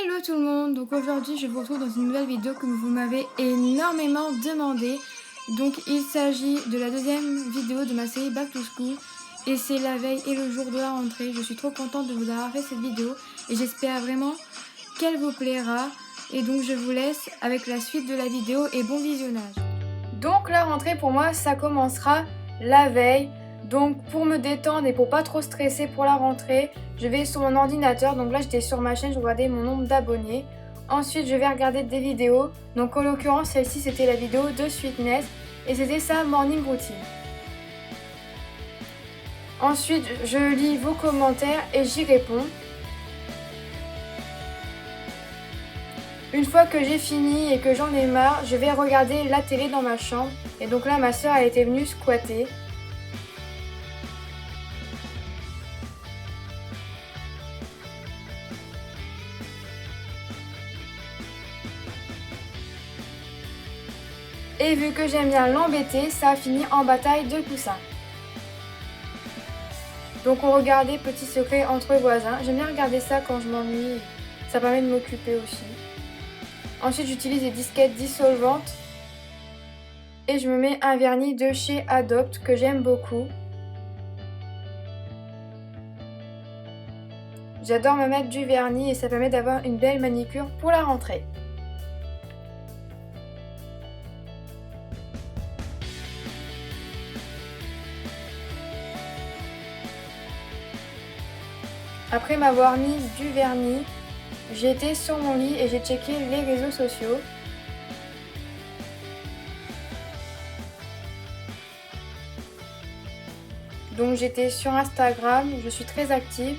Hello tout le monde, donc aujourd'hui je vous retrouve dans une nouvelle vidéo que vous m'avez énormément demandé. Donc il s'agit de la deuxième vidéo de ma série Back to School et c'est la veille et le jour de la rentrée. Je suis trop contente de vous avoir fait cette vidéo et j'espère vraiment qu'elle vous plaira. Et donc je vous laisse avec la suite de la vidéo et bon visionnage. Donc la rentrée pour moi ça commencera la veille. Donc pour me détendre et pour pas trop stresser pour la rentrée, je vais sur mon ordinateur. Donc là j'étais sur ma chaîne, je regardais mon nombre d'abonnés. Ensuite je vais regarder des vidéos. Donc en l'occurrence celle-ci c'était la vidéo de Sweetness et c'était sa morning routine. Ensuite je lis vos commentaires et j'y réponds. Une fois que j'ai fini et que j'en ai marre, je vais regarder la télé dans ma chambre. Et donc là ma soeur elle était venue squatter. Et vu que j'aime bien l'embêter, ça a fini en bataille de coussins. Donc on regardait Petit secret entre voisins. J'aime bien regarder ça quand je m'ennuie. Ça permet de m'occuper aussi. Ensuite j'utilise des disquettes dissolvantes. Et je me mets un vernis de chez Adopt que j'aime beaucoup. J'adore me mettre du vernis et ça permet d'avoir une belle manicure pour la rentrée. Après m'avoir mis du vernis, j'ai été sur mon lit et j'ai checké les réseaux sociaux. Donc j'étais sur Instagram, je suis très active.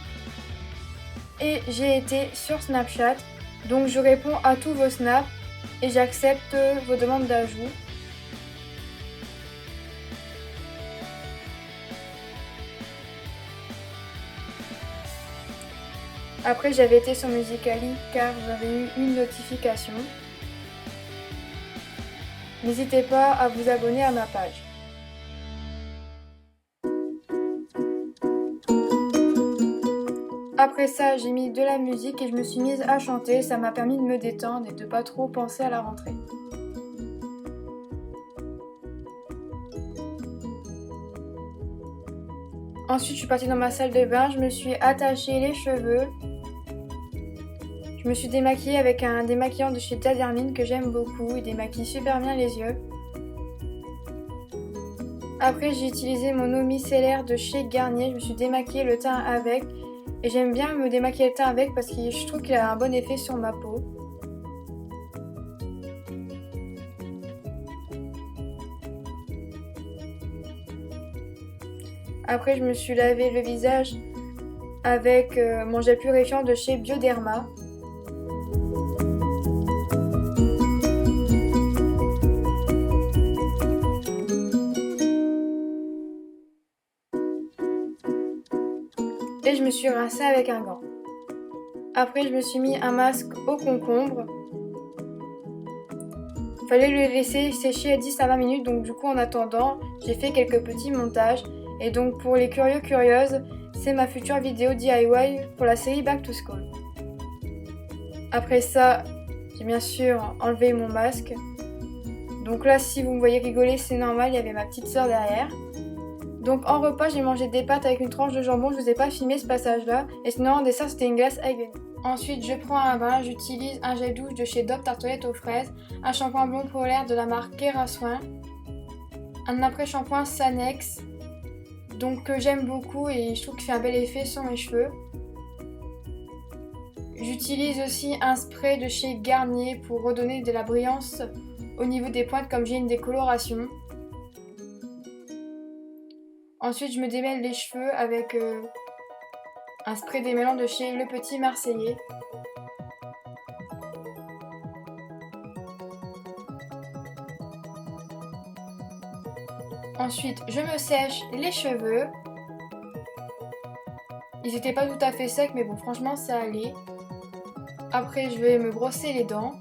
Et j'ai été sur Snapchat. Donc je réponds à tous vos snaps et j'accepte vos demandes d'ajout. Après j'avais été sur Musical.ly car j'avais eu une notification. N'hésitez pas à vous abonner à ma page. Après ça, j'ai mis de la musique et je me suis mise à chanter. Ça m'a permis de me détendre et de pas trop penser à la rentrée. Ensuite, je suis partie dans ma salle de bain. Je me suis attaché les cheveux. Je me suis démaquillée avec un démaquillant de chez Tadermine que j'aime beaucoup. Il démaquille super bien les yeux. Après, j'ai utilisé mon eau micellaire de chez Garnier. Je me suis démaquillée le teint avec. Et j'aime bien me démaquiller le teint avec parce que je trouve qu'il a un bon effet sur ma peau. Après, je me suis lavé le visage avec mon gel purifiant de chez Bioderma. Et je me suis rincée avec un gant. Après, je me suis mis un masque au concombre. Fallait le laisser sécher à 10 à 20 minutes, donc du coup en attendant, j'ai fait quelques petits montages. Et donc pour les curieux curieuses, c'est ma future vidéo DIY pour la série Back to School. Après ça, j'ai bien sûr enlevé mon masque. Donc là, si vous me voyez rigoler, c'est normal, il y avait ma petite soeur derrière. Donc en repas, j'ai mangé des pâtes avec une tranche de jambon, je vous ai pas filmé ce passage-là. Et sinon en dessert, c'était une glace avec. Ensuite, je prends un bain, j'utilise un gel douche de chez Dove Tartelette aux fraises, un shampoing blond polaire de la marque Kerasoin, un après-shampoing Sanex, donc que j'aime beaucoup et je trouve qu'il fait un bel effet sur mes cheveux. J'utilise aussi un spray de chez Garnier pour redonner de la brillance au niveau des pointes comme j'ai une décoloration. Ensuite, je me démêle les cheveux avec un spray démêlant de chez Le Petit Marseillais. Ensuite, je me sèche les cheveux. Ils n'étaient pas tout à fait secs, mais bon, franchement, ça allait. Après, je vais me brosser les dents.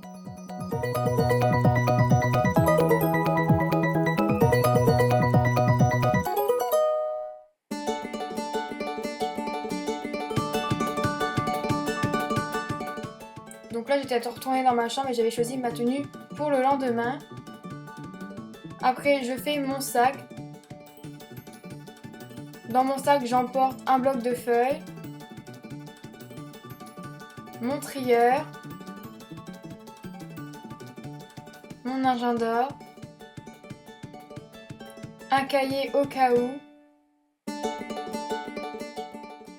Donc là j'étais retournée dans ma chambre et j'avais choisi ma tenue pour le lendemain. Après je fais mon sac. Dans mon sac j'emporte un bloc de feuilles, mon trieur, mon agenda, un cahier au cas où,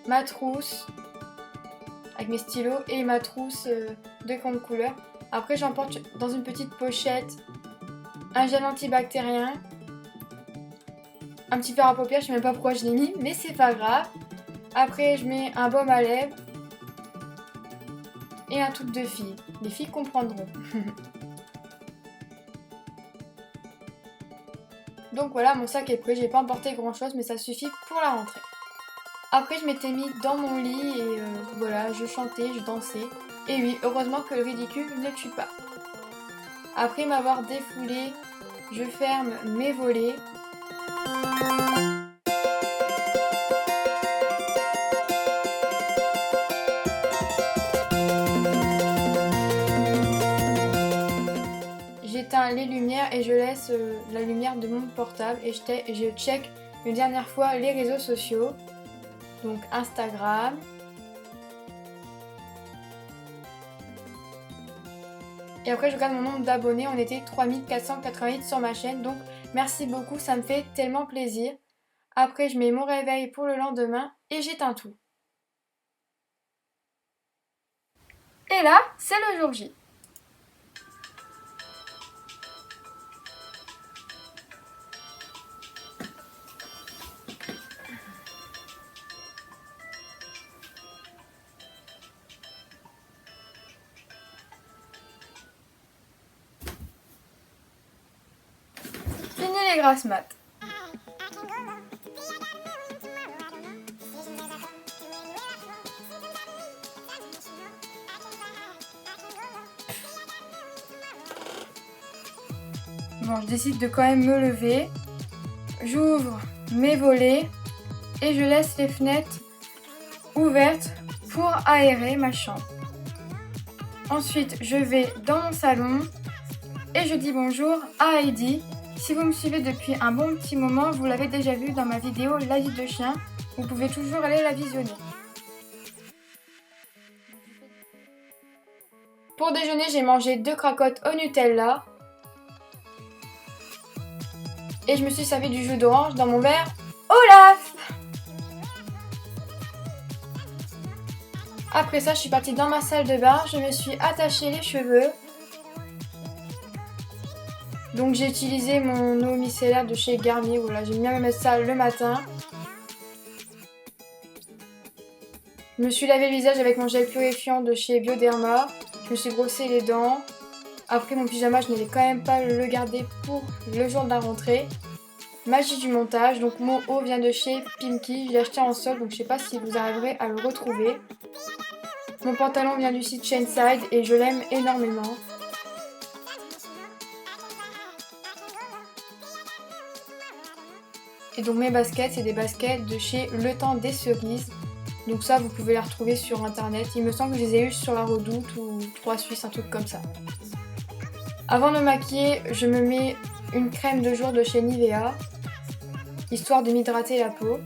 ma trousse avec mes stylos et ma trousse de grande couleur. Après j'emporte dans une petite pochette un gel antibactérien, un petit fard à paupières, je sais même pas pourquoi je l'ai mis, mais c'est pas grave. Après je mets un baume à lèvres et un truc de fille. Les filles comprendront. Donc voilà, mon sac est prêt, j'ai pas emporté grand chose mais ça suffit pour la rentrée. Après je m'étais mis dans mon lit et voilà, je chantais, je dansais. Et oui, heureusement que le ridicule ne tue pas. Après m'avoir défoulé, je ferme mes volets. J'éteins les lumières et je laisse la lumière de mon portable et je check une dernière fois les réseaux sociaux. Donc Instagram, et après je regarde mon nombre d'abonnés, on était 3488 sur ma chaîne, donc merci beaucoup, ça me fait tellement plaisir. Après je mets mon réveil pour le lendemain et j'éteins tout. Et là, c'est le jour J. Fini les grasses mat. Bon, je décide de quand même me lever. J'ouvre mes volets et je laisse les fenêtres ouvertes pour aérer ma chambre. Ensuite, je vais dans mon salon et je dis bonjour à Heidi. Si vous me suivez depuis un bon petit moment, vous l'avez déjà vu dans ma vidéo La vie de chien. Vous pouvez toujours aller la visionner. Pour déjeuner, j'ai mangé 2 cracottes au Nutella. Et je me suis servi du jus d'orange dans mon verre Olaf. Après ça, je suis partie dans ma salle de bain. Je me suis attaché les cheveux. Donc j'ai utilisé mon eau micellaire de chez Garnier. Voilà, j'aime bien me mettre ça le matin. Je me suis lavé le visage avec mon gel purifiant de chez Bioderma. Je me suis brossé les dents. Après mon pyjama, je n'allais quand même pas le garder pour le jour de la rentrée. Magie du montage, donc mon haut vient de chez Pimki, je l'ai acheté en solde, donc je sais pas si vous arriverez à le retrouver. Mon pantalon vient du site Chainside et je l'aime énormément. Et donc mes baskets, c'est des baskets de chez Le Temps des Cerises. Donc ça, vous pouvez la retrouver sur internet. Il me semble que je les ai eues sur la Redoute ou 3 Suisses, un truc comme ça. Avant de me maquiller, je me mets une crème de jour de chez Nivea, histoire de m'hydrater la peau.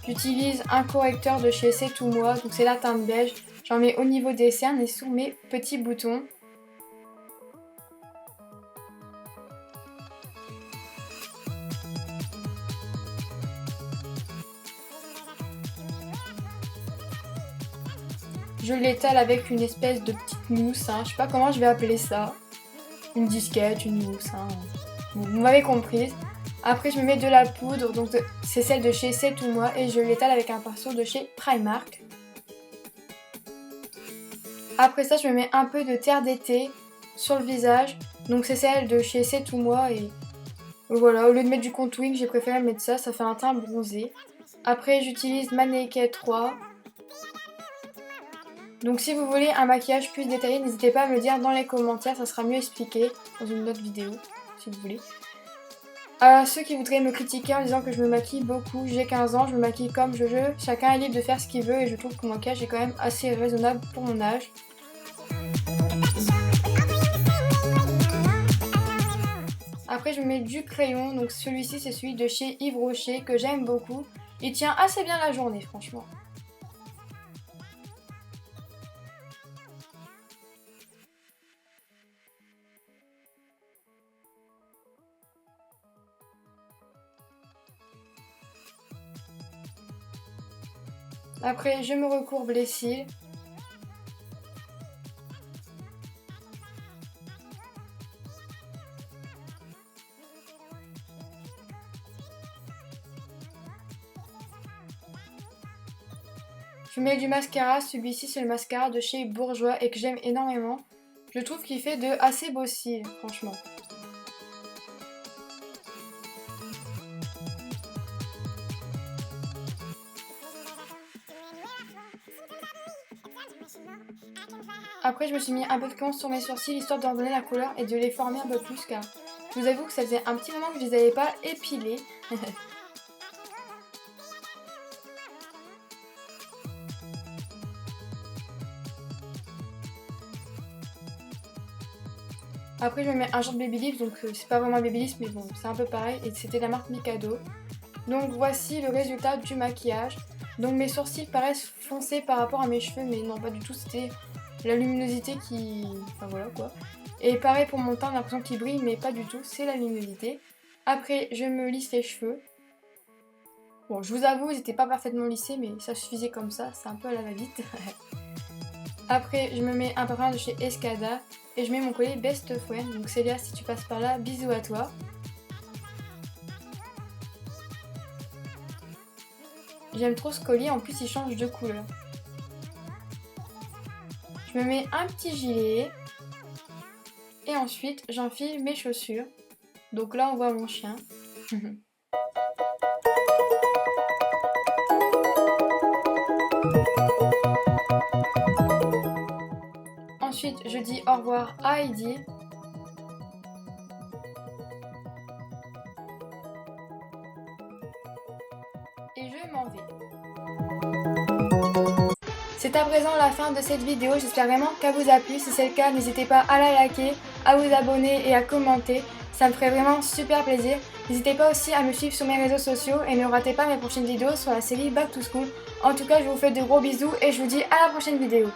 J'utilise un correcteur de chez C'est Tout Moi, donc c'est la teinte beige. J'en mets au niveau des cernes et sous mes petits boutons. Je l'étale avec une espèce de petite mousse, je sais pas comment je vais appeler ça. Une disquette, une mousse, vous m'avez comprise. Après je me mets de la poudre, donc c'est celle de chez C'est Tout Moi et je l'étale avec un pinceau de chez Primark. Après ça je me mets un peu de terre d'été sur le visage, donc c'est celle de chez C'est Tout Moi et voilà, au lieu de mettre du contouring j'ai préféré mettre ça, ça fait un teint bronzé. Après j'utilise ma Naked 3. Donc si vous voulez un maquillage plus détaillé, n'hésitez pas à me le dire dans les commentaires, ça sera mieux expliqué dans une autre vidéo, si vous voulez. À ceux qui voudraient me critiquer en disant que je me maquille beaucoup, j'ai 15 ans, je me maquille comme je veux, chacun est libre de faire ce qu'il veut et je trouve que mon maquillage est quand même assez raisonnable pour mon âge. Après je mets du crayon, donc celui-ci c'est celui de chez Yves Rocher que j'aime beaucoup. Il tient assez bien la journée franchement. Après je me recourbe les cils. Je mets du mascara, celui-ci c'est le mascara de chez Bourjois et que j'aime énormément. Je trouve qu'il fait de assez beaux cils, franchement. Après je me suis mis un peu de crayon sur mes sourcils histoire d'en donner la couleur et de les former un peu plus car je vous avoue que ça faisait un petit moment que je les avais pas épilés. Après je me mets un genre de Babyliss, donc c'est pas vraiment Babyliss mais bon c'est un peu pareil et c'était la marque Mikado. Donc voici le résultat du maquillage. Donc mes sourcils paraissent foncés par rapport à mes cheveux mais non pas du tout, c'était la luminosité qui... enfin voilà quoi. Et pareil pour mon teint, j'ai l'impression qu'il brille mais pas du tout, c'est la luminosité. Après je me lisse les cheveux. Bon je vous avoue ils n'étaient pas parfaitement lissés mais ça suffisait comme ça, c'est un peu à la va-vite. Après je me mets un parfum de chez Escada. Et je mets mon collier Best Friend, donc Célia si tu passes par là, bisous à toi. J'aime trop ce collier, en plus il change de couleur. Je me mets un petit gilet. Et ensuite j'enfile mes chaussures. Donc là on voit mon chien. Ensuite je dis au revoir à Heidi. Et je m'en vais. C'est à présent la fin de cette vidéo, j'espère vraiment qu'elle vous a plu. Si c'est le cas, n'hésitez pas à la liker, à vous abonner et à commenter. Ça me ferait vraiment super plaisir. N'hésitez pas aussi à me suivre sur mes réseaux sociaux et ne ratez pas mes prochaines vidéos sur la série Back to School. En tout cas, je vous fais de gros bisous et je vous dis à la prochaine vidéo.